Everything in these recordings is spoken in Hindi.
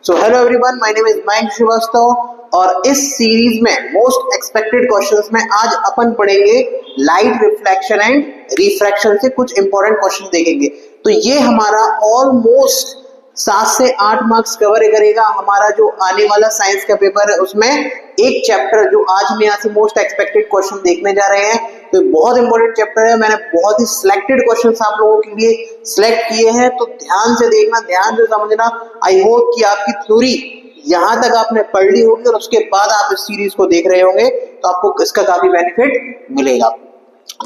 So hello everyone, my name is Mayank Shrivastava और इस सीरीज में मोस्ट एक्सपेक्टेड क्वेश्चंस में आज अपन पढ़ेंगे लाइट रिफ्लेक्शन एंड रिफ्रैक्शन से कुछ इंपॉर्टेंट क्वेश्चन देखेंगे। तो ये हमारा ऑलमोस्ट 7 से 8 मार्क्स कवर करेगा। हमारा जो आने वाला साइंस का पेपर है उसमें एक चैप्टर जो आज हम यहाँ से मोस्ट एक्सपेक्टेड क्वेश्चन देखने जा रहे हैं, तो बहुत इंपॉर्टेंट चैप्टर है। मैंने बहुत ही सिलेक्टेड क्वेश्चंस आप लोगों के लिए सिलेक्ट किए हैं, तो ध्यान से देखना, ध्यान से समझना। आई होप कि आपकी थ्योरी यहाँ तक आपने पढ़ ली होगी और उसके बाद आप इस सीरीज को देख रहे होंगे तो आपको इसका काफी बेनिफिट मिलेगा।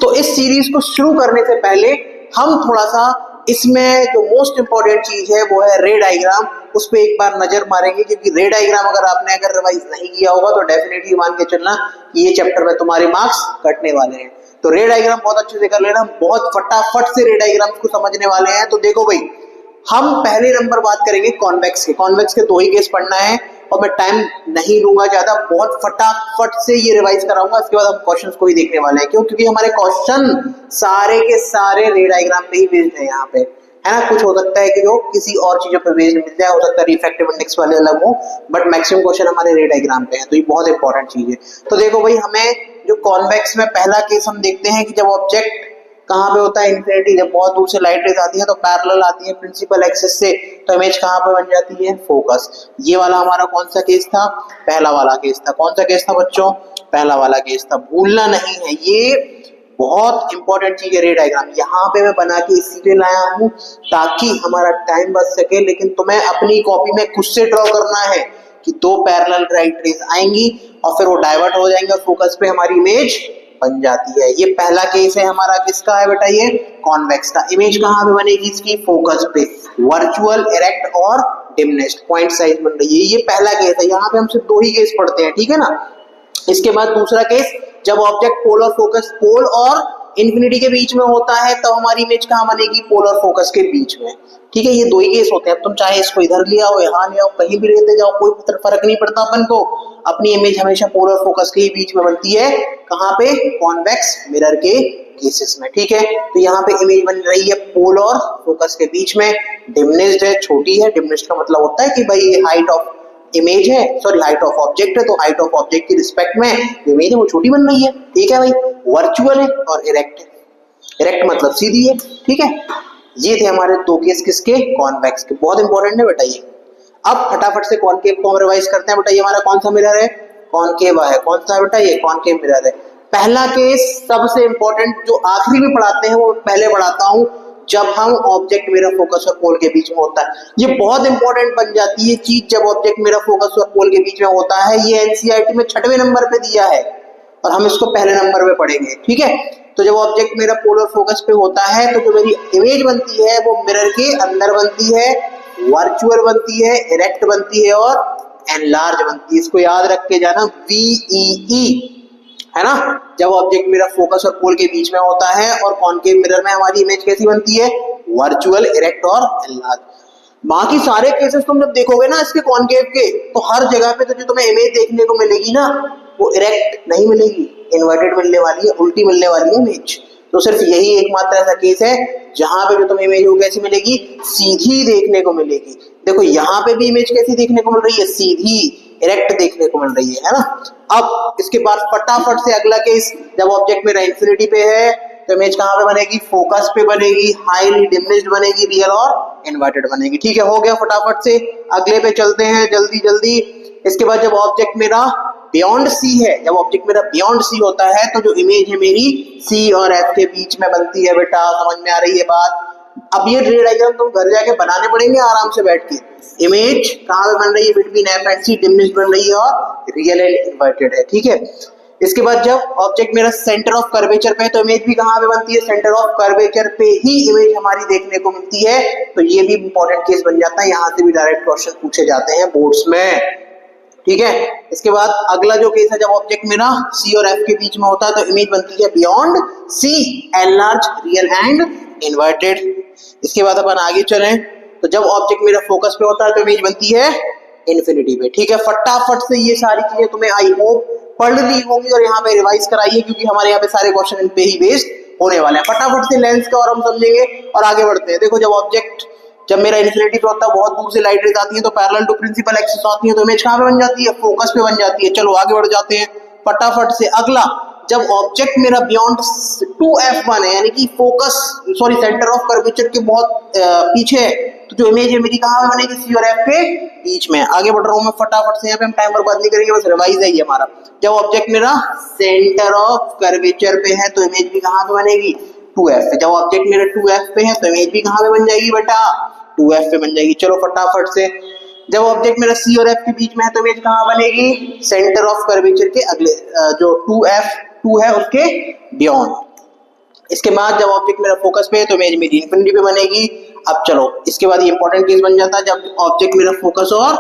तो इस सीरीज को शुरू करने से पहले हम थोड़ा सा इसमें जो मोस्ट इंपॉर्टेंट चीज है वो है रे डायग्राम, उस पर एक बार नजर मारेंगे, क्योंकि रे डायग्राम अगर रिवाइज नहीं किया होगा तो डेफिनेटली मान के चलना कि ये चैप्टर में तुम्हारे मार्क्स कटने वाले हैं। तो रे डायग्राम बहुत अच्छे से कर लेना, बहुत फटाफट से रे डायग्राम को समझने वाले हैं। तो देखो भाई, हम पहले नंबर बात करेंगे कॉन्वेक्स के। कॉन्वेक्स के 2 ही केस पढ़ना है और मैं टाइम नहीं लूंगा ज्यादा, बहुत फटाफट से ये रिवाइज कराऊंगा। इसके बाद हम क्वेश्चंस को ही देखने वाले हैं। क्यों? क्योंकि हमारे क्वेश्चन सारे के सारे रे डायग्राम पे ही बेस्ड है यहाँ पे, है ना। कुछ हो सकता है कि जो किसी और चीजों पे बेस्ड मिल जाए, हो सकता है रिफ्रैक्टिव इंडेक्स वाले अलग हो, बट मैक्सिमम क्वेश्चन हमारे रे डायग्राम पे हैं, तो ये बहुत इंपॉर्टेंट चीज है। तो देखो भाई, हमें जो कॉन्वेक्स में पहला केस हम देखते हैं कि जब ऑब्जेक्ट कहाँ पे होता है इन्फिनिटी, जब बहुत दूर से लाइट रेज आती है तो पैरेलल आती है प्रिंसिपल एक्सिस से, तो इमेज कहाँ पे बन जाती है? फोकस। ये वाला हमारा कौन सा केस था? पहला वाला केस था। कौन सा केस था बच्चों? पहला वाला केस था। भूलना नहीं है, ये बहुत इंपॉर्टेंट चीज है रे डायग्राम। यहाँ पे मैं बना के इसीलिए लाया हूँ ताकि हमारा टाइम बच सके, लेकिन तुम्हें अपनी कॉपी में खुद से ड्रॉ करना है कि 2 पैरेलल लाइट रेज आएंगी और फिर वो डाइवर्ट हो जाएंगे और फोकस पे हमारी इमेज बन जाती है। ये पहला केस है हमारा, किसका है बेटा? ये कॉन्वेक्स का। इमेज कहाँ पे बनेगी इसकी? फोकस पे। वर्चुअल, इरेक्ट और डिमनेस्ड पॉइंट साइज बन रही है। ये पहला केस है। यहाँ पे हम सिर्फ 2 ही केस पढ़ते हैं, ठीक है ना। इसके बाद दूसरा केस, जब ऑब्जेक्ट पोल और फोकस, पोल और इन्फिनिटी के बीच में होता है तब हमारी इमेज कहाँ बनेगी? पोल और फोकस के बीच में, ठीक है। ये 2 ही केस होते हैं। अब तुम चाहे इसको इधर ले आओ, यहाँ ले आओ, कहीं भी लेते जाओ, कोई फर्क नहीं पड़ता अपन को। अपनी इमेज हमेशा पोल और फोकस के ही बीच में बनती है। कहाँ पे? कॉन्वेक्स मिरर के केसेस में, ठीक है। तो यहाँ पे इमेज बन रही है पोल और फोकस के बीच में। डिमनेस्ड है, छोटी है। डिमनेस्ड का मतलब होता है कि भाई हाइट ऑफ इमेज है, सॉरी हाइट ऑफ ऑब्जेक्ट है, तो हाइट ऑफ ऑब्जेक्ट की रिस्पेक्ट में जो इमेज है वो छोटी बन रही है, ठीक है भाई। वर्चुअल है और इरेक्ट है। इरेक्ट मतलब सीधी है, ठीक है। ये थे हमारे 2 केस किसके? कॉन्वेक्स के। बहुत इंपॉर्टेंट है बेटा ये। अब फटाफट से कॉनकेव को हम रिवाइज करते हैं। बेटा ये हमारा कौन सा मिरर है? कॉनकेव है। कौन सा है बेटा? ये कॉनकेव मिरर है। पहला केस सबसे इंपॉर्टेंट, जो आखिरी में पढ़ाते हैं वो पहले पढ़ाता हूं, जब हम ऑब्जेक्ट मेरा फोकस और पोल के बीच में होता है। ये बहुत इंपॉर्टेंट बन जाती है चीज, जब ऑब्जेक्ट मेरा फोकस और पोल के बीच में होता है। ये एनसीईआरटी में 6वें नंबर पे दिया है और हम इसको पहले नंबर पे पढ़ेंगे, ठीक है। तो जब ऑब्जेक्ट मेरा पोल और फोकस पे होता है तो जो मेरी इमेज बनती है वो मिरर के अंदर बनती है, वर्चुअल बनती है, इरेक्ट बनती है और एनलार्ज बनती है। इसको याद रख के जाना, VEE, है ना। जब ऑब्जेक्ट मेरा फोकस और पोल के बीच में होता है और कॉनकेव मिरर में हमारी इमेज कैसी बनती है? वर्चुअल, इरेक्ट और एनलार्ज। बाकी सारे केसेस तुम जब देखोगे ना इसके कॉनकेव के, तो हर जगह पे तो जो तुम्हें इमेज देखने को मिलेगी ना वो इरेक्ट नहीं मिलेगी, इन्वर्टेड मिलने वाली है, उल्टी मिलने वाली है इमेज। तो सिर्फ यही एकमात्र ऐसा केस है जहां पे जो तुम्हें इमेज वो कैसी मिलेगी? सीधी देखने को मिलेगी। देखो यहाँ पे भी इमेज कैसी देखने को मिल रही है? सीधी, इरेक्ट देखने को मिल रही है ना। अब इसके बाद फटाफट से अगला केस, जब ऑब्जेक्ट मेरा इन्फिनिटी पे है तो इमेज कहाँ पे बनेगी? फोकस पे बनेगी, हाईली डिमनेस्ड बनेगी, रियल और इन्वर्टेड बनेगी, ठीक है। हो गया। फटाफट से अगले पे चलते हैं जल्दी जल्दी। इसके बाद जब ऑब्जेक्ट मेरा बियॉन्ड सी है, जब ऑब्जेक्ट मेरा बियॉन्ड सी होता है तो जो इमेज है मेरी सी और एफ के बीच में बनती है। बेटा समझ में आ रही है बात? अब ये रे डायग्राम तुम घर जाके बनाने पड़ेंगे आराम से बैठ के। इमेज कहाँ पे बन रही है? बिटवीन एफ एंड सी, डिमनेस्ड बन रही है और रियल एंड इन्वर्टेड है, ठीक है। इसके बाद जब ऑब्जेक्ट मेरा सेंटर ऑफ कर्वेचर पे है तो इमेज भी कहाँ पे बनती है? सेंटर ऑफ कर्वेचर पे ही इमेज हमारी देखने को मिलती है। तो ये भी इंपॉर्टेंट केस बन जाता है। यहाँ से भी डायरेक्ट क्वेश्चन पूछे जाते हैं बोर्ड्स में, ठीक है। इसके बाद अगला जो केस है, जब ऑब्जेक्ट मेरा सी और एफ के बीच में होता है तो इमेज बनती है beyond C, enlarge, real and inverted. इसके बाद अपन आगे चलें तो जब ऑब्जेक्ट मेरा फोकस पे होता है तो इमेज बनती है इन्फिनिटी पे, ठीक है। फटाफट से ये सारी चीजें तुम्हें आई होप पढ़ ली होगी और यहाँ पे रिवाइज कराइए, क्योंकि हमारे यहाँ पे सारे क्वेश्चन इन पे ही बेस्ड होने वाले हैं। फटाफट से लेंस का और हम समझेंगे और आगे बढ़ते हैं। देखो जब ऑब्जेक्ट जब मेरा इन्फिनिटी पे होता है, बहुत दूर से लाइट रेज आती है तो पैरेलल टू प्रिंसिपल एक्सिस आती है, तो इमेज कहाँ पे बन जाती है? फोकस पे बन जाती है। चलो आगे बढ़ जाते हैं फटाफट से। अगला, जब ऑब्जेक्ट मेरा बियॉन्ड 2f1 है, यानी कि focus sorry centre of curvature के बहुत पीछे है, तो जो इमेज है मेरी कहाँ पे बनेगी? सी और एफ के बीच में। आगे बढ़ रहा हूँ मैं फटाफट से, यहाँ पे हम टाइम बर्बाद नहीं करेंगे, बस रिवाइज है ये हमारा। जब ऑब्जेक्ट मेरा सेंटर ऑफ कर्वेचर पे है तो इमेज भी कहाँ पे बनेगी? 2f पे। जब ऑब्जेक्ट मेरा 2f पे है तो इमेज भी कहाँ पे बन जाएगी बेटा? 2f पे बन जाएगी। चलो फटाफट से, जब ऑब्जेक्ट मेरा सी और एफ के बीच में है तो इमेज कहाँ बनेगी? सेंटर ऑफ कर्वेचर के अगले जो 2f2 है उसके बियॉन्ड। इसके बाद जब ऑब्जेक्ट मेरा फोकस पे है तो इमेज मेरी इन्फिनिटी पे बनेगी। अब चलो इसके बाद ये इंपॉर्टेंट केस बन जाता है, जब ऑब्जेक्ट मेरा फोकस और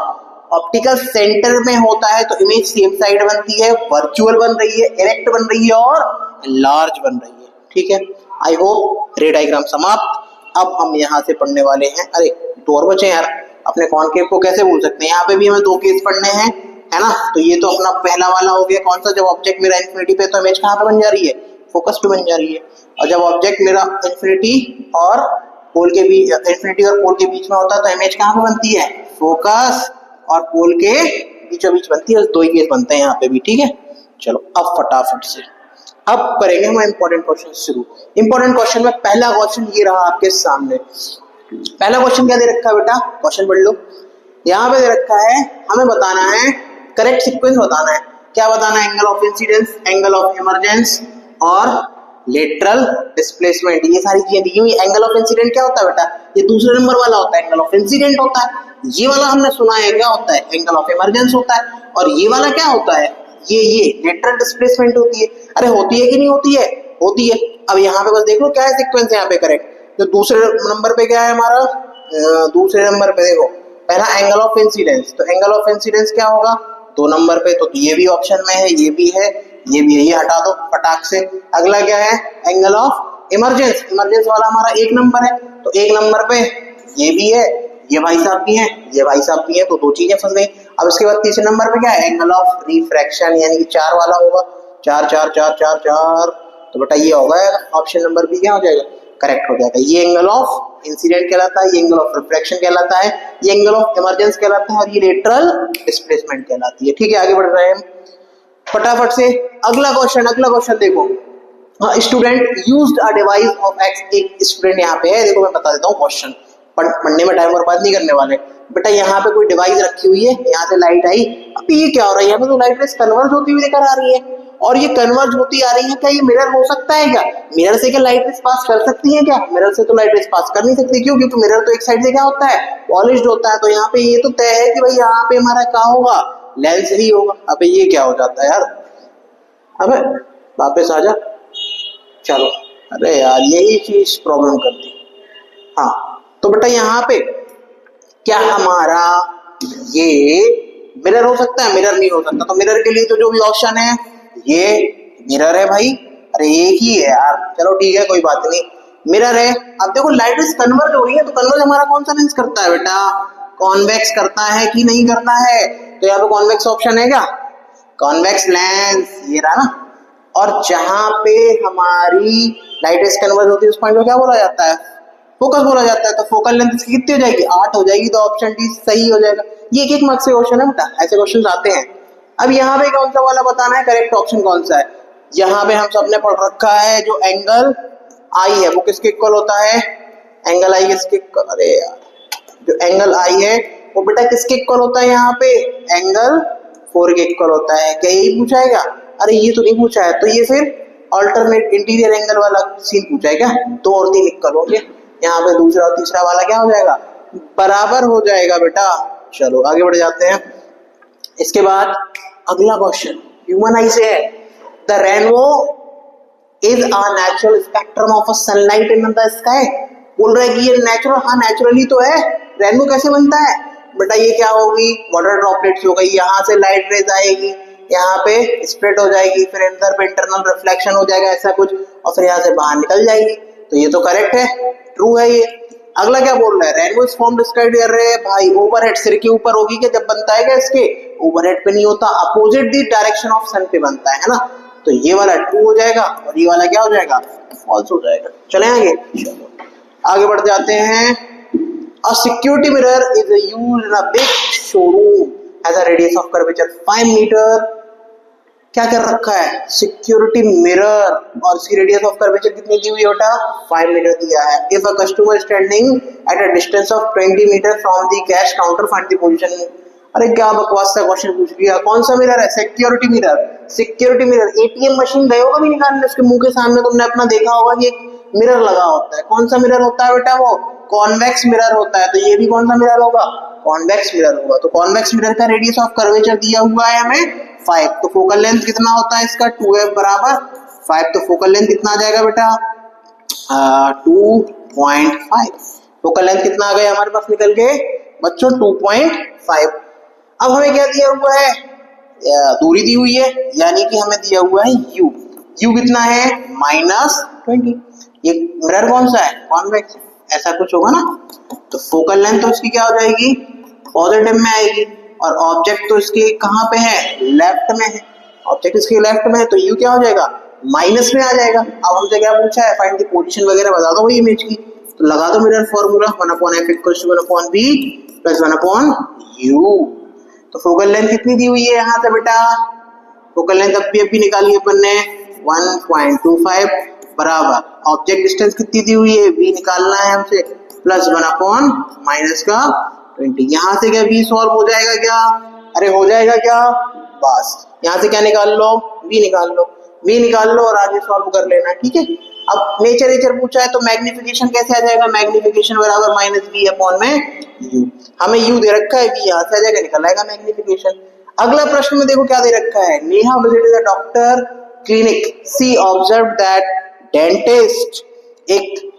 ऑप्टिकल सेंटर में होता है तो इमेज सेम साइड बनती है, वर्चुअल बन रही है, इरेक्ट बन रही है और लार्ज बन रही है। ठीक है, आई होप रे डायग्राम समाप्त। अब हम यहाँ से पढ़ने वाले हैं, अरे दो और बचे यार, अपने कॉनकेव को कैसे भूल सकते हैं? यहाँ पे भी हमें दो केस पढ़ने हैं, है ना। तो ये तो अपना पहला वाला हो गया, कौन सा? जब ऑब्जेक्ट मेरा इन्फिनिटी पे तो इमेज कहाँ पे बन जा रही है? फोकस पे बन जा रही है। और जब ऑब्जेक्ट मेरा इन्फिनिटी और पोल के बीच, इन्फिनिटी और पोल के बीच में होता है तो इमेज कहाँ पे बनती है? फोकस और पोल के बीचों बीच बनती है। दो ही केस बनते हैं यहाँ पे भी। ठीक है, चलो अब फटाफट से अब करेंगे हम इंपॉर्टेंट क्वेश्चन शुरू। इंपॉर्टेंट क्वेश्चन में पहला क्वेश्चन ये रहा आपके सामने। पहला क्वेश्चन क्या दे रखा है बेटा? क्वेश्चन पढ़ लो। यहाँ पे दे रखा है, हमें बताना है करेक्ट सीक्वेंस बताना है। क्या बताना है? Angle of incidence, angle of emergence और लेटरल डिस्प्लेसमेंट, ये सारी चीजें दी हुई। एंगल ऑफ इंसिडेंट क्या होता है बेटा? ये दूसरे नंबर वाला होता है, एंगल ऑफ इंसिडेंट होता है। ये वाला हमने सुना है क्या होता है? एंगल ऑफ इमरजेंस होता है। और ये वाला क्या होता है? ये लेटरल डिस्प्लेसमेंट होती है। अरे होती है कि नहीं होती है? होती है। अब यहाँ पे बस देख लो क्या है सीक्वेंस यहाँ पे करेक्ट। तो दूसरे नंबर पे क्या है हमारा? दूसरे नंबर पे देखो पहला एंगल ऑफ इंसिडेंस, तो एंगल ऑफ इंसिडेंस क्या होगा? 2 नंबर पे, तो ये भी ऑप्शन में है, ये भी है, ये भी है, ये हटा दो फटाक से। अगला क्या है? एंगल ऑफ इमरजेंस, इमरजेंस वाला हमारा 1 नंबर है, तो 1 नंबर पे ये भी है, ये भाई साहब भी हैं, ये भाई साहब भी हैं, तो 2 चीजें फंस गई। अब इसके बाद तीसरे नंबर पे क्या है? एंगल ऑफ रिफ्रैक्शन, यानी कि 4 वाला होगा, 4 4 4 4 4, तो बेटा ये होगा ऑप्शन नंबर बी, क्या हो जाएगा? करेक्ट हो जाएगा। ये एंगल ऑफ इंसिडेंट कहलाता है, ये एंगल ऑफ रिफ्रैक्शन कहलाता है, ये एंगल ऑफ इमरजेंस कहलाता है और ये लेटरल डिस्प्लेसमेंट कहलाती है। ठीक है, आगे बढ़ रहे हैं फटाफट से। अगला क्वेश्चन देखो। Student used a device of x, एक स्टूडेंट यहाँ पे है, देखो मैं बता देता हूँ क्वेश्चन, पढ़ने में टाइम बर्बाद नहीं करने वाले बेटा। यहाँ पे कोई डिवाइस रखी हुई है, यहाँ से लाइट आई, अब ये क्या हो रहा है? यहाँ पे तो लाइट रेस कन्वर्ज होती हुई दिखा रही है, और ये कन्वर्ज होती आ रही है। क्या ये मिरर हो सकता है क्या? मिरर से क्या लाइट रेस पास कर सकती है क्या? मिरर से तो लाइट रेस पास कर नहीं सकती। क्यों? क्योंकि मिरर तो एक साइड से क्या होता है? पॉलिश्ड होता है। तो यहाँ पे ये तो तय है कि भाई यहाँ पे हमारा क्या होगा? लेंस ही होगा। अबे ये क्या हो जाता है यार? अबे वापस आ जा। चलो, अरे यार यही चीज प्रॉब्लम करती। हाँ, तो बेटा यहाँ पे क्या हमारा ये मिरर हो सकता है? मिरर नहीं हो सकता। तो मिरर के लिए तो जो भी ऑप्शन है ये मिरर है भाई। अरे एक ही है यार, चलो ठीक है कोई बात नहीं, मिरर है। अब देखो लाइट रेस कन्वर्ज हो रही है, तो कन्वर्ज हमारा कौन सा लेंस करता है बेटा? कॉन्वेक्स करता है कि नहीं करता है? तो यहाँ पे कॉन्वेक्स ऑप्शन है क्या? कॉन्वेक्स लेंस ये रहा ना। और जहां पे हमारी लाइट रेस कन्वर्ज होती है उस पॉइंट को क्या बोला जाता है? फोकस बोला जाता है। तो फोकल लेंथ इसकी कितनी हो जाएगी? 8 हो जाएगी। तो ऑप्शन डी सही हो जाएगा। ये एक मार्क्स के क्वेश्चन है बेटा, ऐसे क्वेश्चन आते हैं। अब यहाँ पे कौन सा वाला बताना है? करेक्ट ऑप्शन कौन सा है? यहाँ पे हम सबने पढ़ रखा है जो एंगल आई है वो किसके इक्वल होता है? एंगल आई किसके? अरे यार, जो एंगल आई है वो बेटा किसके इक्वल होता है? यहाँ पे एंगल 4 के इक्वल होता है। क्या यही पूछा है क्या? अरे ये तो नहीं पूछा है। तो ये फिर अल्टरनेट इंटीरियर एंगल वाला सीन पूछा है क्या? 2 और 3 इक्वल होंगे। यहाँ पे दूसरा और तीसरा वाला क्या हो जाएगा? बराबर हो जाएगा बेटा। चलो आगे बढ़ जाते हैं। इसके बाद अगला क्वेश्चन ह्यूमन आई से है। The rainbow is a natural spectrum of sunlight in the sky. बोल रहा है कि ये नेचुरल, हाँ नेचुरली तो है। रेनबो कैसे बनता है बेटा? ये क्या होगी? वाटर ड्रॉपलेट्स हो गई, यहाँ से लाइट रेज आएगी, यहाँ पे स्प्रेड हो जाएगी, फिर अंदर पे इंटरनल रिफ्लेक्शन हो जाएगा ऐसा कुछ, और फिर यहाँ से बाहर निकल जाएगी। तो ये तो करेक्ट है, ट्रू है ये। अगला क्या बोल रहा है? रेनबो इज फॉर्म्ड स्काई कर रहे हैं भाई ओवरहेड, सिर के ऊपर होगी क्या जब बनता है क्या? इसके ओवरहेड पे नहीं होता, अपोजिट द डायरेक्शन ऑफ सन पे बनता है ना। तो ये वाला ट्रू हो जाएगा और ये वाला क्या हो जाएगा? फॉल्स हो जाएगा। चले आगे, चलो आगे बढ़ जाते हैं। A security mirror is used in a big showroom has a radius of curvature 5 metre. क्या कर रखा है? सिक्योरिटी मिरर, और इसकी रेडियस ऑफ कर्वेचर कितनी दी हुई है बेटा? 5 मीटर दिया है। If a customer standing at a distance of 20 metre from the cash counter find the position. अरे क्या बकवास सा क्वेश्चन पूछ लिया। कौन सा मिरर है? Security mirror. Security mirror ATM machine गए होगा भी निकालने, उसके मुंह के सामने तुमने अपना देखा होगा कि एक मिरर लगा होता है। कौन सा मिरर होता है बेटा? वो कॉन्वेक्स मिरर होता है। तो ये भी कौन सा मिरर होगा? कॉन्वेक्स मिरर होगा। तो कॉन्वेक्स मिरर का रेडियस ऑफ कर्वेचर दिया हुआ है हमें 5। तो फोकल लेंथ कितना होता है इसका? 2f बराबर 5। तो फोकल लेंथ कितना आ जाएगा बेटा? 2.5। फोकल लेंथ कितना आ गया हमारे पास निकल के बच्चों? 2.5। अब हमें क्या दिया हुआ है? दूरी दी हुई है, यानी कि हमें दिया हुआ है u। u कितना है? -20। ये मिरर कौन सा है? कॉन्वेक्स। ऐसा कुछ होगा ना। तो फोकल लेंथ तो इसकी क्या हो जाएगी? पॉजिटिव में आएगी, और ऑब्जेक्ट तो इसके कहाँ पे है? लेफ्ट में है। ऑब्जेक्ट इसके लेफ्ट में है, तो u क्या हो जाएगा? माइनस में आ जाएगा। अब हमसे क्या पूछा है? फाइंड द पोजीशन वगैरह बता दो भाई इमेज की। तो लगा दो mirror formula 1/f = 1/b + 1/u। तो फोकल लेंथ कितनी दी हुई है यहाँ से बेटा? फोकल लेंथ अभी निकाली अपन ने 1.25 बराबर ऑब्जेक्ट डिस्टेंस कितनी दी हुई है? v निकालना है हमसे, प्लस 1/-20। यहाँ से क्या v सॉल्व हो जाएगा क्या? अरे हो जाएगा क्या? बस यहाँ से क्या निकाल लो? v निकाल लो। v निकाल लो और आगे सॉल्व कर लेना, ठीक है। अब नेचर पूछा है तो मैग्निफिकेशन कैसे आ जाएगा? मैग्निफिकेशन बराबर -v/u। हमें u दे रखा है, v यहाँ से आ जाएगा, निकल आएगा मैग्निफिकेशन। अगला प्रश्न में देखो क्या दे रखा है? Neha visited the doctor clinic, she observe that dentist एक।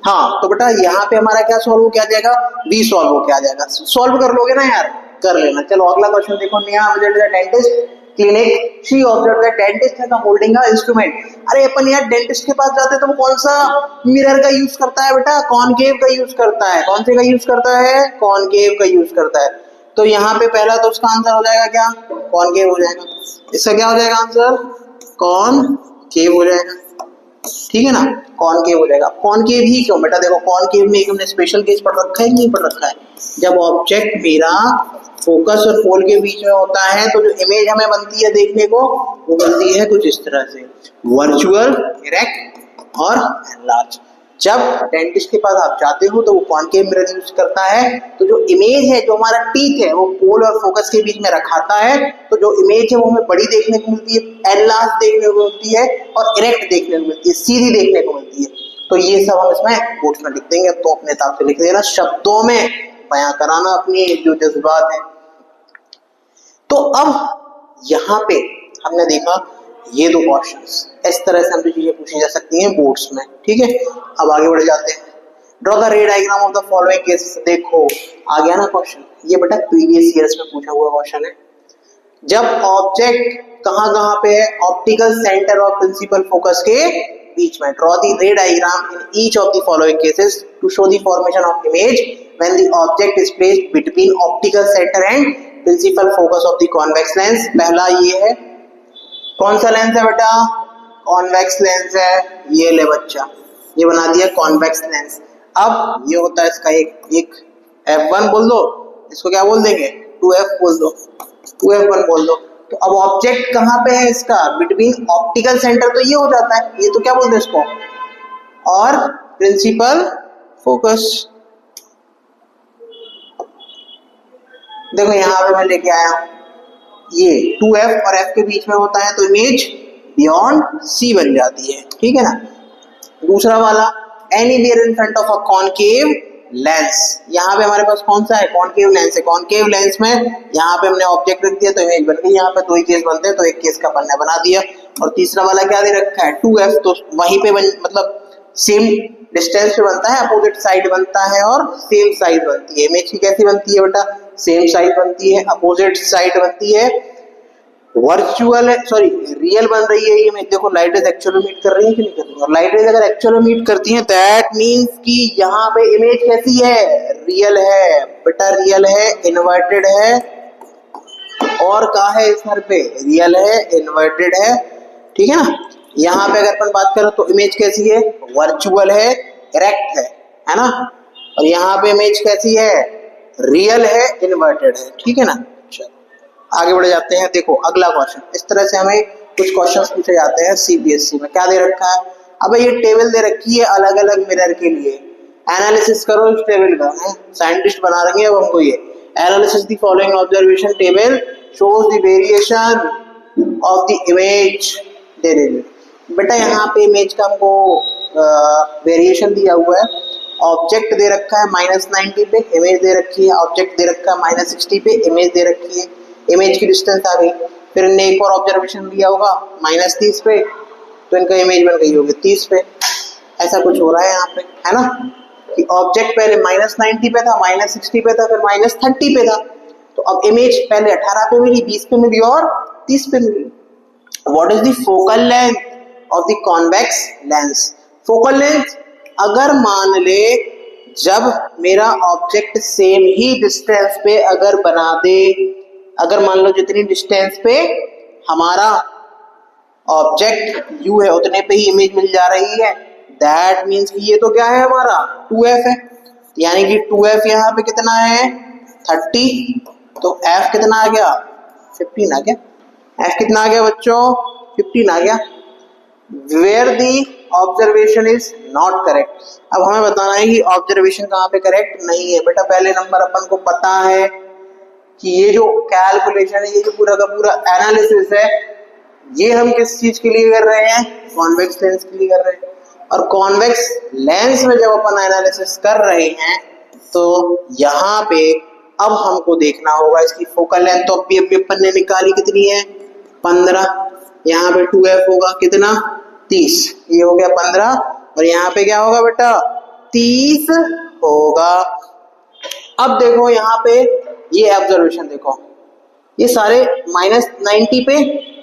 हाँ तो बेटा यहाँ पे हमारा क्या सॉल्व हो क्या जाएगा? v सॉल्व हो क्या जाएगा? सॉल्व कर लोगे ना यार? कर लेना। चलो अगला क्वेश्चन देखो। Neha visited the dentist clinic, she observe that dentist है होल्डिंग अ इंस्ट्रूमेंट। अरे अपन यार डेंटिस्ट के पास जाते हैं तो वो कौन सा मिरर का यूज करता है बेटा? कॉनकेव का यूज करता है। कौन से का यूज करता है? कॉनकेव का यूज करता है। तो यहाँ पे पहला तो उसका आंसर हो जाएगा क्या? कॉनकेव हो जाएगा। इसका क्या हो जाएगा आंसर? कॉनकेव हो जाएगा, ठीक है ना। कॉनकेव हो जाएगा। कॉनकेव ही क्यों बेटा? देखो कॉनकेव में एक हमने स्पेशल केस पढ़ रखा है, नहीं पढ़ रखा है? जब ऑब्जेक्ट मेरा फोकस और पोल के बीच में होता है तो जो इमेज हमें बनती है देखने को, वो बनती है कुछ इस तरह से, वर्चुअल, इरेक्ट और एनलार्ज। जब डेंटिस्ट के पास आप जाते हो तो वो कॉनकेव मिरर यूज करता है। तो जो इमेज है, जो हमारा टीथ है, वो पोल और फोकस के बीच में रखाता है। तो जो इमेज है वो हमें बड़ी देखने को मिलती है, एनलार्ज देखने को मिलती है और इरेक्ट देखने को मिलती है, सीधी देखने को मिलती है। तो ये सब हम इसमें बोर्ड में लिख देंगे, तो अपने हिसाब से लिख देना, शब्दों में बयां कराना अपनी जो जज्बात है। तो अब यहाँ पे हमने देखा ये दो क्वेश्चंस, इस तरह से हमसे चीजें पूछी जा सकती हैं बोर्ड्स में, ठीक है। अब आगे बढ़ जाते हैं। Draw the ray diagram of the following cases. देखो आ गया ना क्वेश्चन, ये बेटा प्रीवियस ईयर्स में पूछा हुआ क्वेश्चन है। जब ऑब्जेक्ट कहाँ पे है? ऑप्टिकल सेंटर और प्रिंसिपल फोकस के बीच में। Draw the ray diagram in each of the following cases to show the formation of image when the object is placed between optical centre and principal focus of the convex lens. पहला ये है, कौन सा लेंस है बेटा? कॉन्वेक्स लेंस है। ये ले बच्चा, ये बना दिया कॉन्वेक्स लेंस। अब ये होता है इसका एक f1 बोल दो, इसको क्या बोल देंगे? 2f बोल दो, 2f1 बोल दो। तो अब ऑब्जेक्ट कहाँ पे है इसका? बिटवीन ऑप्टिकल सेंटर, तो ये हो जाता है, ये तो क्या बोलते हैं इसको, और प्रिंसिपल फोकस। देखो यहाँ पे मैं लेके आया हूं, ये 2f और f के बीच में होता है तो इमेज बियॉन्ड c बन जाती है, ठीक है ना। दूसरा वाला, anywhere in front of a concave lens. यहाँ पे हमारे पास कौन सा है? कॉनकेव लेंस है। कॉनकेव लेंस में यहाँ पे हमने ऑब्जेक्ट रख दिया तो इमेज बन गई। यहाँ पे दो ही केस बनते हैं तो एक केस का हमने बना दिया। और तीसरा वाला क्या दे रखा है? 2f, तो वहीं पे मतलब सेम डिस्टेंस पे बनता है, अपोजिट साइड बनता है और सेम साइज बनती है। इमेज की कैसी बनती है बेटा? सेम साइज बनती है, अपोजिट साइड बनती है, वर्चुअल सॉरी रियल बन रही है ये इमेज। देखो लाइट रेज एक्चुअली मीट कर रही है कि नहीं कर रही? और लाइट रेज अगर एक्चुअली मीट करती है दैट मींस कि यहाँ पे इमेज कैसी है? रियल है बेटा, रियल है, इन्वर्टेड है, और कहाँ है इस घर पे? रियल है, इन्वर्टेड है, ठीक है ना। यहाँ पे अगर अपन बात करें तो इमेज कैसी है? वर्चुअल है, इरेक्ट है ना, और यहाँ पे इमेज कैसी है, रियल है, इन्वर्टेड है, ठीक है ना। चलो आगे बढ़ जाते हैं। देखो अगला क्वेश्चन, इस तरह से हमें कुछ क्वेश्चंस पूछे जाते हैं सीबीएसई में। क्या दे रखा है, अब ये टेबल दे रखी है अलग अलग मिरर के लिए, एनालिसिस करो इस टेबल का, साइंटिस्ट बना रहे हैं अब हमको ये। Analysis the following observation table shows the variation of the image दे रही। बेटा यहाँ पे इमेज का हमको वेरिएशन दिया हुआ है, ऑब्जेक्ट दे रखा है -90 पे, इमेज दे रखी है, ऑब्जेक्ट दे रखा है -60 पे, इमेज दे रखी है, इमेज की डिस्टेंस आ गई। फिर इनने एक और ऑब्जर्वेशन दिया होगा -30 पे, तो इनका इमेज बन गई होगी 30 पे। ऐसा कुछ हो रहा है यहाँ पे, है ना, कि ऑब्जेक्ट पहले -90 पे था, -60 पे था, फिर -30 पे था, तो अब इमेज पहले 18 पे मिली, 20 पे मिली और 30 पे मिली। What is the focal length of the convex lens. Focal length अगर मान ले जब मेरा ऑब्जेक्ट सेम ही डिस्टेंस पे अगर बना दे, अगर मान लो जितनी डिस्टेंस पे हमारा ऑब्जेक्ट u है उतने पे ही इमेज मिल जा रही है, दैट मीन्स कि ये तो क्या है हमारा 2f है, यानी कि 2f यहाँ पे कितना है 30, तो f कितना आ गया 15 आ गया। f कितना आ गया बच्चों 15 आ गया। Where the observation is not correct. अब हमें बताना है कि ऑब्जर्वेशन कहाँ पे करेक्ट नहीं है। बेटा पहले नंबर अपन को पता है कि ये जो कैलकुलेशन है, ये जो पूरा का पूरा एनालिसिस है, ये हम किस चीज के लिए कर रहे हैं, कॉन्वेक्स लेंस के लिए कर रहे हैं। और कॉन्वेक्स लेंस में जब अपन एनालिसिस कर रहे हैं तो यहाँ पे अब हमको देखना होगा इसकी फोकल लेंथ, तो अभी अपन ने निकाली कितनी है 15, यहाँ पे 2f होगा कितना 30, ये हो गया 15, और यहाँ पे क्या होगा बेटा 30 होगा। अब देखो यहाँ पे ये ऑब्जर्वेशन देखो, ये सारे -90 पे,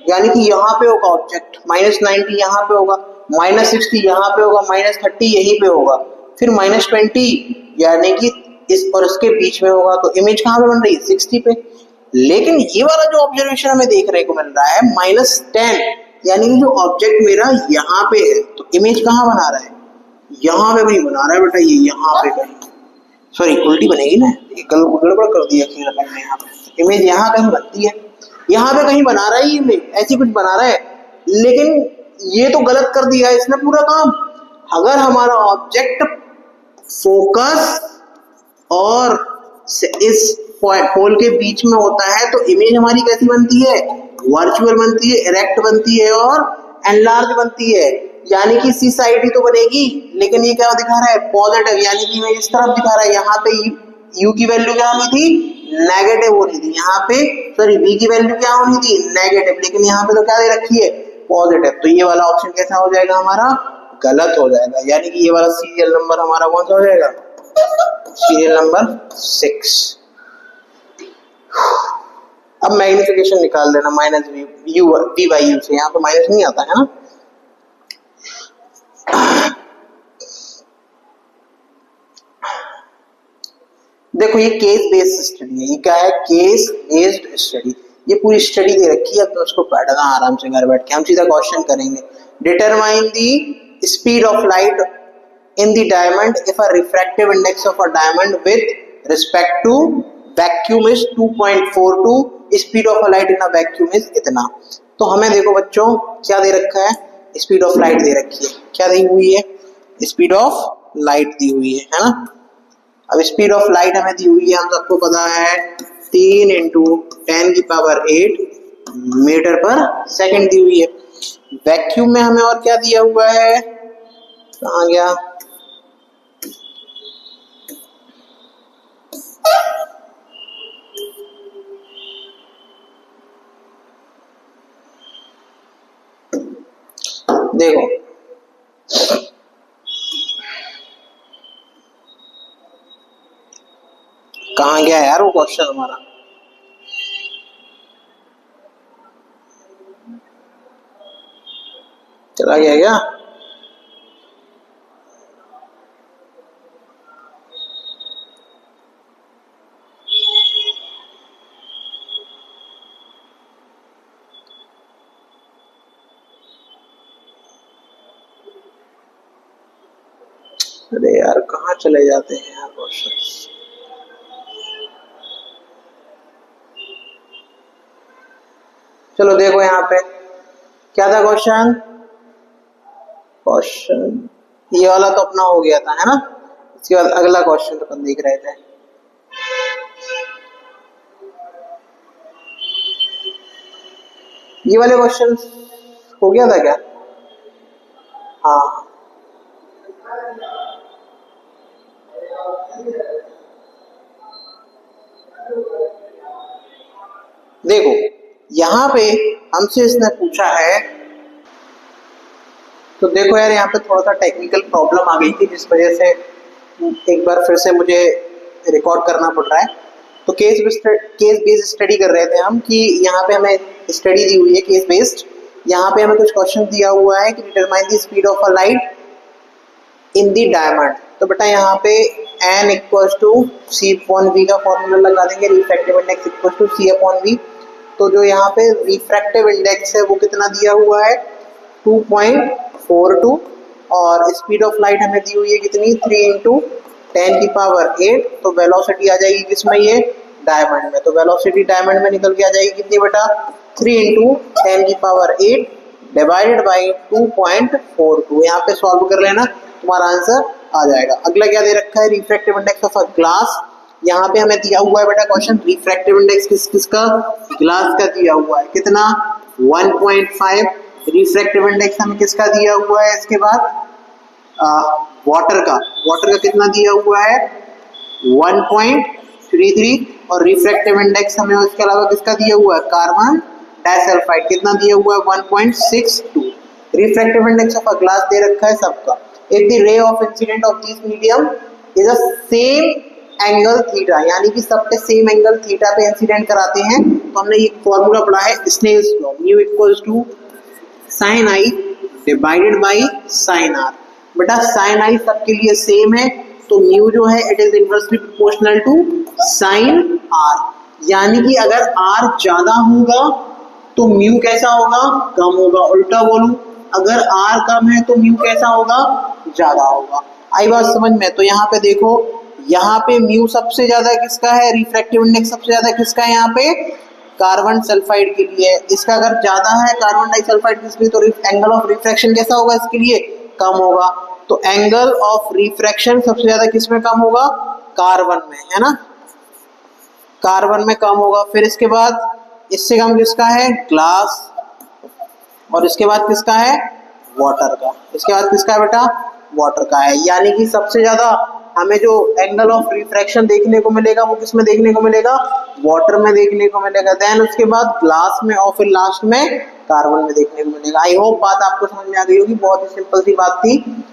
यानी कि यहाँ पे होगा ऑब्जेक्ट -90 यहाँ पे होगा, -60 यहाँ पे होगा, -30 यहीं पे होगा, फिर -20 यानी कि इस और इसके बीच में होगा, तो इमेज कहाँ पे बन रही है 60 पे। लेकिन ये वाला जो ऑब्जर्वेशन हमें देखने को मिल रहा है -10, यानी कि जो ऑब्जेक्ट मेरा यहाँ पे है, तो इमेज कहाँ बना रहा है, यहाँ पे कहीं बना रहा है बेटा, ये यहाँ पे कहीं, सॉरी उल्टी बनेगी ना, गड़बड़ कर दिया कि हमने यहाँ पे, इमेज यहाँ कहीं बनती है, यहाँ पे कहीं बना रहा है ये इमेज, ऐसी कुछ बना रहा है, लेकिन ये तो गलत कर दिया है इसने पूरा काम। अगर हमारा ऑब्जेक्ट फोकस और इस पोल के बीच में होता है तो इमेज हमारी कैसी बनती है, वर्चुअल बनती है, इरेक्ट बनती है और एनलार्ज बनती है, यानी कि सी साइड ही तो बनेगी, लेकिन ये क्या दिखा रहा है पॉजिटिव, यानी कि इमेज इस तरफ दिखा रहा है। यहाँ पे u की वैल्यू क्या होनी थी नेगेटिव होनी थी, यहाँ पे सॉरी v की वैल्यू क्या होनी थी नेगेटिव, लेकिन यहाँ पे तो क्या दे रखी है पॉजिटिव, तो ये वाला ऑप्शन कैसा हो जाएगा हमारा गलत हो जाएगा, यानी कि ये वाला सीरियल नंबर हमारा कौन सा हो जाएगा, सीरियल नंबर 6। अब मैग्निफिकेशन निकाल देना -v/u से, यहाँ पे माइनस नहीं आता है ना। देखो ये केस बेस्ड स्टडी है, ये क्या है केस बेस्ड स्टडी, ये पूरी स्टडी दे रखी है, तो उसको पढ़ना आराम से घर बैठ के। हम सीधा क्वेश्चन करेंगे, determine the speed of light in the diamond if a refractive index of a diamond with respect to vacuum is 2.42, speed of a light in a vacuum is इतना। तो हमें देखो बच्चों क्या दे रखा है, स्पीड ऑफ लाइट दे रखी है, क्या दी हुई है स्पीड ऑफ लाइट दी हुई है ना। अब स्पीड ऑफ लाइट हमें दी हुई है, हम सबको पता है 3 × 10⁸ मीटर पर सेकंड दी हुई है। वैक्यूम में हमें और क्या दिया हुआ है, कहाँ गया, देखो कहाँ गया यार वो क्वेश्चन हमारा, चला गया क्या, अरे यार कहाँ चले जाते हैं यार क्वेश्चंस। चलो देखो यहाँ पे क्या था क्वेश्चन। क्वेश्चन ये वाला तो अपना हो गया था, है ना। इसके बाद अगला क्वेश्चन अपन देख रहे थे। ये वाले क्वेश्चन हो गया था क्या? हाँ देखो यहाँ पे हमसे इसने पूछा है, तो देखो यार यहाँ पे थोड़ा सा टेक्निकल प्रॉब्लम आ गई थी जिस वजह से एक बार फिर से मुझे रिकॉर्ड करना पड़ रहा है। तो केस बेस्ड स्टडी कर रहे थे हम कि यहाँ पे हमें स्टडी दी हुई है केस बेस्ड। यहाँ पे हमें कुछ क्वेश्चन दिया हुआ है कि determine the speed of a light in the diamond. तो बेटा यहाँ पे n equals to c upon v का फॉर्मूला लगा देंगे, refractive index equals to c upon v. तो जो यहाँ पे रिफ्रैक्टिव इंडेक्स है वो कितना दिया हुआ है 2.42 और स्पीड ऑफ लाइट हमें दी हुई है कितनी 3 इंटू 10 की पावर 8। तो वेलोसिटी आ जाएगी किसमें ये डायमंड में। तो वेलोसिटी डायमंड में निकल के आ जाएगी कितनी बेटा 3 इंटू 10 की पावर 8 डिवाइडेड बाई 2.42। यहाँ पे सॉल्व कर लेना तुम्हारा आंसर आ जाएगा। अगला क्या दे रखा है refractive index of a glass. यहाँ पे हमें दिया हुआ है बेटा क्वेश्चन रिफ्रैक्टिव इंडेक्स किसका ग्लास का दिया हुआ है कितना 1.5। रिफ्रैक्टिव इंडेक्स हमें किसका दिया हुआ है इसके बाद वाटर का कितना दिया हुआ है 1.33 और रिफ्रैक्टिव इंडेक्स हमें उसके अलावा किसका दिया हुआ है कार्बन डाइसल्फाइड कितना दिया हुआ है 1.62। Refractive index of a glass दे रखा है सबका। If the ray of incident of this medium is a same angle theta, यानी कि सब पे सेम एंगल थीटा पे इंसिडेंट कराते हैं। तो हमने ये फॉर्मूला पढ़ा है Snell's law, mu equals to sine i divided by sine r. बेटा साइन आई सबके लिए सेम है तो म्यू जो है it is inversely proportional to sign are, यानी कि अगर आर ज्यादा होगा तो म्यू कैसा होगा कम होगा। उल्टा बोलूं अगर आर कम है तो म्यू कैसा होगा ज्यादा होगा। आई बात समझ में। तो यहाँ पे देखो यहाँ पे म्यू सबसे ज्यादा किसका है रिफ्रैक्टिव इंडेक्स सबसे ज्यादा किसका है यहाँ पे कार्बन सल्फाइड के लिए। इसका अगर ज्यादा है कार्बन डाइसल्फाइड किसके लिए तो एंगल ऑफ रिफ्रैक्शन कैसा होगा इसके लिए कम होगा। तो एंगल ऑफ रिफ्रैक्शन सबसे ज्यादा किसमें कम होगा कार्बन में, है ना, कार्बन में कम होगा। फिर इसके बाद इससे कम किसका है ग्लास और इसके बाद किसका है वाटर का। इसके बाद किसका है बेटा वाटर का है, यानी कि सबसे ज्यादा हमें जो एंगल ऑफ रिफ्रैक्शन देखने को मिलेगा वो किसमें देखने को मिलेगा वाटर में देखने को मिलेगा। देन उसके बाद ग्लास में और फिर लास्ट में कार्बन में देखने को मिलेगा। आई होप बात आपको समझ में आ गई होगी, बहुत ही सिंपल सी बात थी।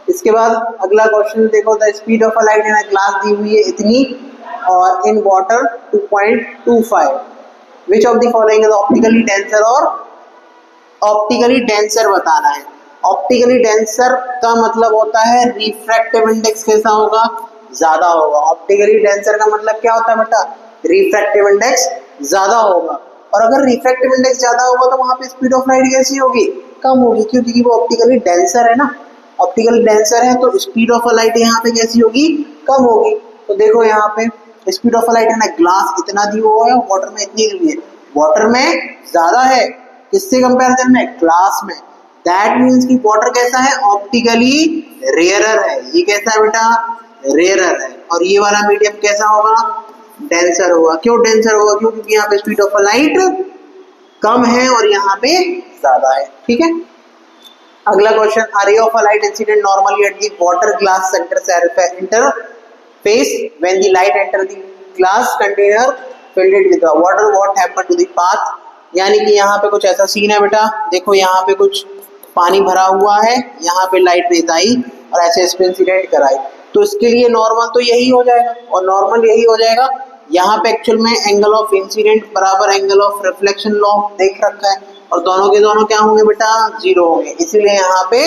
इसके बाद अगला क्वेश्चन देखो the speed of a light in a glass दी हुई है इतनी और in water 2.25। Which of the following is optically denser और ऑप्टिकली डेंसर बताना है। ऑप्टिकली डेंसर का मतलब होता है रिफ्रैक्टिव इंडेक्स कैसा होगा ज्यादा होगा। ऑप्टिकली डेंसर का मतलब क्या होता है बेटा रिफ्रैक्टिव इंडेक्स ज्यादा होगा। और अगर रिफ्रैक्टिव इंडेक्स ज्यादा होगा तो वहां पे स्पीड ऑफ लाइट कैसी होगी कम होगी, क्योंकि वो ऑप्टिकली डेंसर है ना। ऑप्टिकली डेंसर है तो स्पीड ऑफ लाइट यहाँ पे कैसी होगी कम होगी। तो देखो यहाँ पे स्पीड ऑफ लाइट है ना ग्लास इतना दी हुआ है वाटर में इतनी दी हुई है। वाटर में ज्यादा है किससे कंपैरिजन में ग्लास में। दैट मीन्स कि वाटर कैसा है ऑप्टिकली रेयरर है। ये कैसा है बेटा रेयरर है। और ये वाला मीडियम कैसा होगा डेंसर होगा। क्यों डेंसर होगा क्योंकि यहाँ पे स्पीड ऑफ लाइट कम है और यहाँ पे ज्यादा है। ठीक है अगला question a ray of a light incident normally at the water glass centre interface when the light enter the glass container filled it with water what happened to the path. यानी कि यहाँ पे कुछ ऐसा सीन है बेटा, देखो यहाँ पे कुछ पानी भरा हुआ है, यहाँ पे लाइट रेज आई और ऐसे इस पे इंसिडेंट कराई। तो इसके लिए नॉर्मल तो यही हो जाएगा और नॉर्मल यही हो जाएगा। यहाँ पे एक्चुअल में एंगल ऑफ इंसिडेंट बराबर एंगल ऑफ रिफ्लेक्शन लॉ देख रखा है और दोनों के दोनों क्या होंगे बेटा जीरो होंगे। इसीलिए यहाँ पे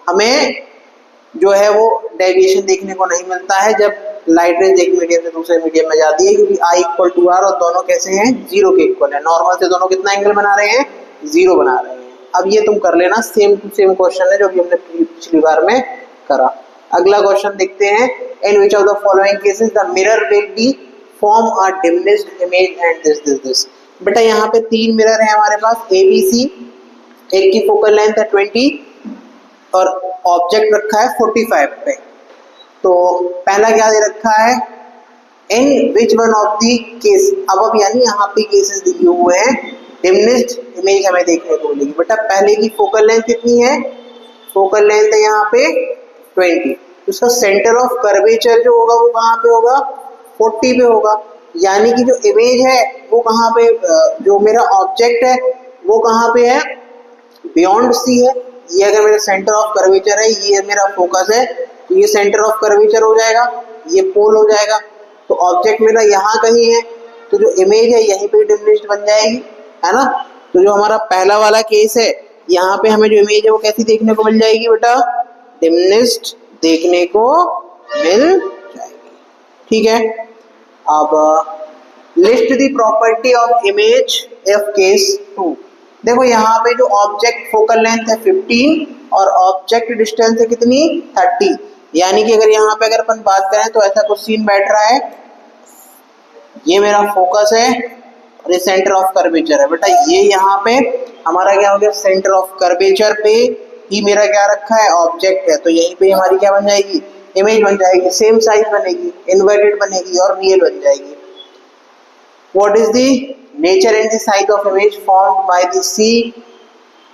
हमें जो है वो डेविएशन देखने को नहीं मिलता है जब लाइट रेंज एक मीडियम से दूसरे मीडियम में जाती है, क्योंकि I इक्वल टू आर और दोनों कैसे हैं जीरो के इक्वल है। नॉर्मल से दोनों कितना एंगल बना रहे हैं जीरो बना रहे हैं। अब ये तुम कर लेना सेम टू सेम क्वेश्चन है जो कि हमने पिछली बार में करा। अगला क्वेश्चन देखते हैं, in which of the following cases the mirror will be form a diminished image and this. बेटा यहाँ पे 3 मिरर है हमारे पास ABC, एक की फोकल लेंथ है 20 और ऑब्जेक्ट रखा है 45 पे। तो पहला क्या दे रखा है, in which one of the case, अब यानी यहाँ पे केसेस दिए हुए हैं, डिमिनिश्ड इमेज हमें देखने को मिलेगी। बेटा पहले की फोकल लेंथ कितनी है, फोकल लेंथ है यहाँ पे 20, उसका सेंटर ऑफ कर्वेचर जो होगा वो कहाँ पे होगा, 40 पे होगा। यानी कि जो इमेज है वो कहाँ पे, जो मेरा ऑब्जेक्ट है वो कहाँ पे है, बियॉन्ड C है। ये अगर मेरा सेंटर ऑफ कर्वेचर है, ये मेरा फोकस है, तो ये सेंटर ऑफ कर्वेचर हो जाएगा, ये पोल हो जाएगा। तो ऑब्जेक्ट मेरा यहाँ कहीं है, तो जो इमेज है यहीं पे डिमिनिश्ड बन जाएगी, है ना। तो जो हमारा पहला वाला केस है, यहाँ पे हमें जो इमेज है वो कैसी देखने को मिल जाएगी बेटा, डिमिनिश्ड देखने को मिल जाएगी। ठीक है, अब list the property of image of case 2। देखो यहाँ पे जो ऑब्जेक्ट फोकल लेंथ है 15 और ऑब्जेक्ट डिस्टेंस है कितनी, 30। यानी कि अगर यहाँ पे अगर अपन बात करें तो ऐसा कुछ सीन बैठ रहा है, ये मेरा फोकस है और ये सेंटर ऑफ कर्वेचर है। बेटा ये यहाँ पे हमारा क्या हो गया, सेंटर ऑफ कर्वेचर पे ही मेरा क्या रखा है, ऑब्जेक्ट है। तो यहीं पे हमारी क्या बन जाएगी, इमेज बन जाएगी, सेम साइज बनेगी, इन्वर्टेड बनेगी और रियल बन जाएगी। What is the nature and the size of image formed by the C।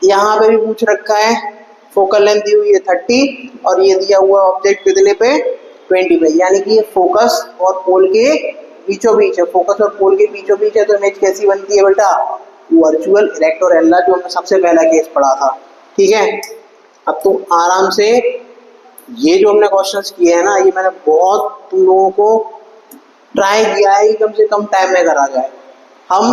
यहाँ पे भी पूछ रखा है, फोकल लेंथ दी हुई है 30 और ये दिया हुआ ऑब्जेक्ट कितने पे, 20 पे। यानी कि ये फोकस और पोल के बीचों बीच है, फोकस और पोल के बीचों बीच है। तो इमेज कैसी बनती है बेटा, वर्चुअल इलेक्ट्रोरेला, जो हमने सबसे पहला केस पढ़ा था। ठीक है, अब तुम आराम से ये जो हमने क्वेश्चंस किए हैं ना, ये मैंने बहुत तुम लोगों को ट्राई किया है कि कम से कम टाइम में करा जाए। हम